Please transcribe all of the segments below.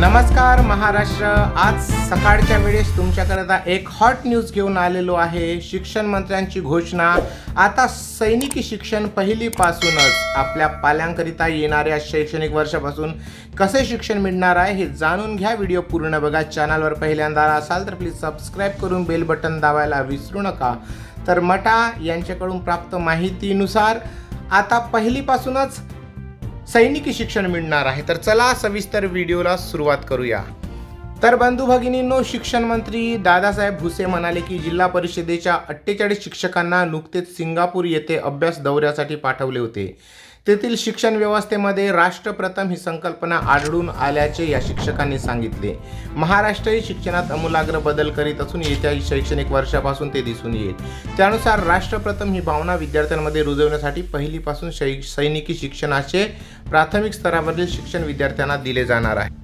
नमस्कार महाराष्ट्र। आज सकाळच्या वेळेस तुमच्याकरता एक हॉट न्यूज घेऊन आलेलो आहे। शिक्षण मंत्र्यांची घोषणा, आता सैनिकी शिक्षण पहिलीपासूनच आपल्या पाल्यांकरिता येणाऱ्या शैक्षणिक वर्षापासून कसे शिक्षण मिळणार आहे हे जाणून घ्या। व्हिडिओ पूर्ण बघा। चॅनलवर पहिल्यांदा असाल तर प्लीज सबस्क्राइब करून बेल बटन दाबायला विसरू नका। तर मटा यांच्याकडून प्राप्त माहितीनुसार आता पहिलीपासूनच सैनिकी शिक्षण मिळणार आहे। तर चला सविस्तर व्हिडिओला सुरुवात करूया। तर बंधू भगिनींनो, शिक्षण मंत्री दादासाहेब भुसे म्हणाले की जिल्हा परिषदेच्या 48 शिक्षकांना नुकतेच सिंगापूर येथे अभ्यास दौऱ्यासाठी पाठवले होते। तेथील शिक्षण व्यवस्थेमध्ये राष्ट्रप्रथम ही संकल्पना आढळून आल्याचे या शिक्षकांनी सांगितले। महाराष्ट्रही शिक्षणात आमूलाग्र बदल करीत असून येत्या शैक्षणिक वर्षापासून ते दिसून येईल। त्यानुसार राष्ट्रप्रथम ही भावना विद्यार्थ्यांमध्ये रुजवण्यासाठी पहिलीपासून सैनिकी शिक्षणाचे प्राथमिक स्तरावरील शिक्षण विद्यार्थ्यांना दिले जाणार आहे।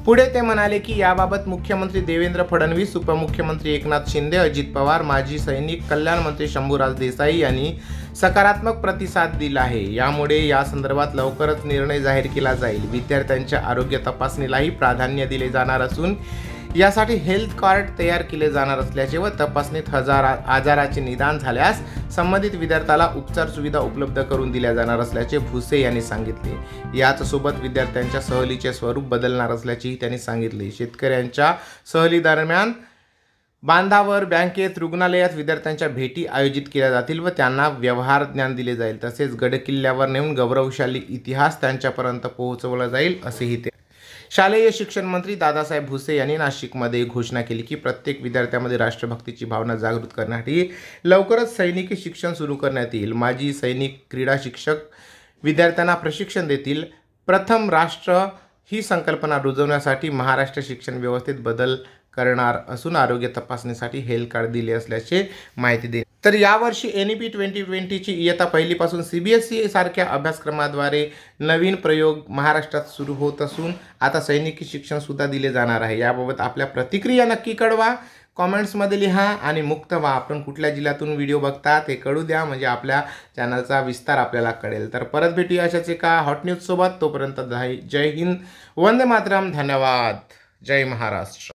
पुढे ते म्हणाले की याबाबत मुख्यमंत्री देवेंद्र फडणवीस, उपमुख्यमंत्री एकनाथ शिंदे, अजित पवार, माजी सैनिक कल्याण मंत्री शंभूराज देसाई यांनी सकारात्मक प्रतिसाद दिला आहे। यामुळे या संदर्भात लवकरच निर्णय जाहीर केला जाईल। विद्यार्थ्यांच्या आरोग्य तपासणीलाही प्राधान्य दिले जाणार असून यासाठी हेल्थ कार्ड तयार केले जाणार असल्याचे व तपासणीत आजाराचे निदान झाल्यास संबंधित विद्यार्थ्याला उपचार सुविधा उपलब्ध करून दिल्या जाणार असल्याचे भुसे यांनी सांगितले। याच सोबत विद्यार्थ्यांच्या सहलीचे स्वरूप बदलणार असल्याचेही त्यांनी सांगितले। शेतकऱ्यांच्या सहली दरम्यान बांधावर, बँकेत, रुग्णालयात विद्यार्थ्यांच्या भेटी आयोजित केल्या जातील व त्यांना व्यवहार ज्ञान दिले जाईल। तसेच गडकिल्ल्यावर नेऊन गौरवशाली इतिहास त्यांच्यापर्यंत पोहोचवला जाईल असेही ते। शालेय शिक्षण मंत्री दादासाहेब भुसे यांनी नाशिकमध्ये घोषणा केली की प्रत्येक विद्यार्थ्यामध्ये राष्ट्रभक्तीची भावना जागृत करण्यासाठी लवकरच सैनिकी शिक्षण सुरू करण्यात येईल। माजी सैनिक क्रीडा शिक्षक विद्यार्थ्यांना प्रशिक्षण देतील। प्रथम राष्ट्र ही संकल्पना रुजवण्यासाठी महाराष्ट्र शिक्षण व्यवस्थेत बदल करणार असून आरोग्य तपासणीसाठी हेल्थ कार्ड दिले असल्याचे माहिती दिली। तर यावर्षी NEP 2020ची इयत्ता पहिलीपासून CBSE सारख्या अभ्यासक्रमाद्वारे नवीन प्रयोग महाराष्ट्रात सुरू होत असून आता सैनिकी शिक्षण सुद्धा दिले जाणार आहे। याबाबत आपल्या प्रतिक्रिया नक्की कळवा, कॉमेंट्समध्ये लिहा आणि मुक्त व्हा। आपण कुठल्या जिल्ह्यातून व्हिडिओ बघता ते कळू द्या, म्हणजे आपल्या चॅनलचा विस्तार आपल्याला कळेल। तर परत भेटूया अशाच एका हॉट न्यूज सोबत। तोपर्यंत जय हिंद, वंदे मातरम, धन्यवाद, जय महाराष्ट्र।